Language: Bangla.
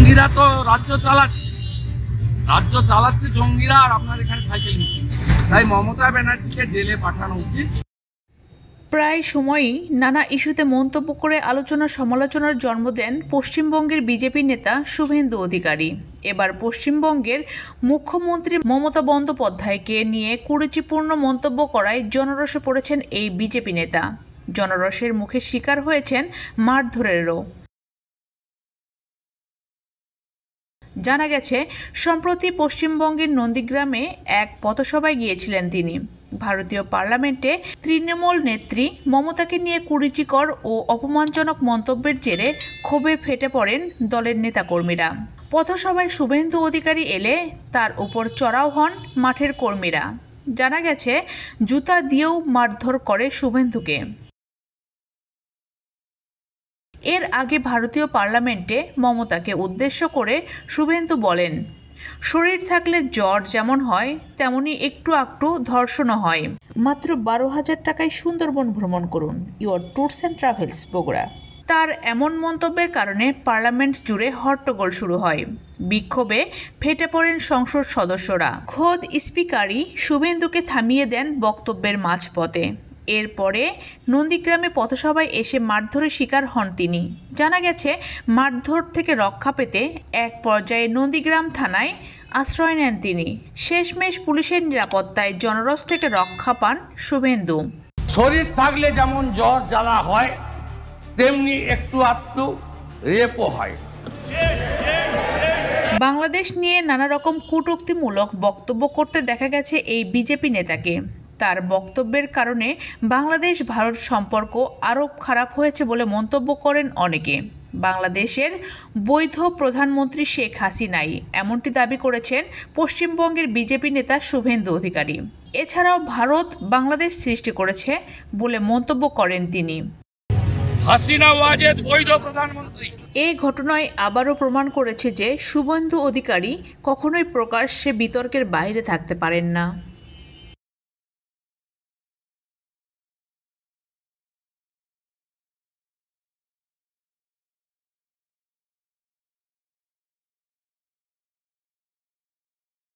জঙ্গিরা তো রাজ্য চালাচ্ছে জঙ্গিরা, আর আপনার এখানে সাইকেল মিছিল। তাই মমতা ব্যানার্জিকে জেলে পাঠানো উচিত। প্রায় সময়ই নানা ইস্যুতে মন্তব্য করে আলোচনা সমালোচনার জন্ম দেন পশ্চিমবঙ্গের বিজেপি নেতা শুভেন্দু অধিকারী। এবার পশ্চিমবঙ্গের মুখ্যমন্ত্রী মমতা বন্দ্যোপাধ্যায়কে নিয়ে কুরুচিপূর্ণ মন্তব্য করায় জনরোষে পড়েছেন এই বিজেপি নেতা। জনরোষের মুখে শিকার হয়েছেন মারধরেরও। জানা গেছে, সম্প্রতি পশ্চিমবঙ্গের নন্দীগ্রামে এক পথসভায় গিয়েছিলেন তিনি। ভারতীয় পার্লামেন্টে তৃণমূল নেত্রী মমতাকে নিয়ে কুরুচিকর ও অপমানজনক মন্তব্যের জেরে ক্ষোভে ফেটে পড়েন দলের নেতাকর্মীরা। পথসভায় শুভেন্দু অধিকারী এলে তার উপর চড়াও হন মাঠের কর্মীরা। জানা গেছে, জুতা দিয়েও মারধর করে শুভেন্দুকে। এর আগে ভারতীয় পার্লামেন্টে মমতাকে উদ্দেশ্য করে শুভেন্দু বলেন, শরীর থাকলে জ্বর যেমন হয় তেমনি একটু একটু ধর্ষণও হয়। মাত্র 12,000 টাকায় সুন্দরবন ভ্রমণ করুন, your tours and travels Bogura. তার এমন মন্তব্যের কারণে পার্লামেন্ট জুড়ে হট্টগোল শুরু হয়। বিক্ষোভে ফেটে পড়েন সংসদ সদস্যরা। খোদ স্পিকারই শুভেন্দুকে থামিয়ে দেন বক্তব্যের মাঝপথে। এরপরে নন্দীগ্রামে পথসভায় এসে মারধরের শিকার হন তিনি। জানা গেছে, মারধর থেকে রক্ষা পেতে এক পর্যায়ে নন্দীগ্রাম থানায় আশ্রয় নেন তিনি। শেষমেশ পুলিশের নিরাপত্তায় জনরোষ থেকে রক্ষা পান শুভেন্দু। শরীর থাকলে যেমন জ্বর জ্বালা হয়, তেমনি একটু আধটু রেপও হয়। বাংলাদেশ নিয়ে নানা রকম কটূক্তিমূলক বক্তব্য করতে দেখা গেছে এই বিজেপি নেতাকে। তার বক্তব্যের কারণে বাংলাদেশ ভারত সম্পর্ক আরও খারাপ হয়েছে বলে মন্তব্য করেন অনেকে। বাংলাদেশের বৈধ প্রধানমন্ত্রী শেখ হাসিনাই এমনটি দাবি করেছেন পশ্চিমবঙ্গের বিজেপি নেতা শুভেন্দু অধিকারী। এছাড়াও ভারত বাংলাদেশ সৃষ্টি করেছে বলে মন্তব্য করেন তিনি। হাসিনা ওয়াজেদ বৈধ প্রধানমন্ত্রী। এই ঘটনায় আবারও প্রমাণ করেছে যে শুভেন্দু অধিকারী কখনোই প্রকাশ্যে বিতর্কের বাইরে থাকতে পারেন না।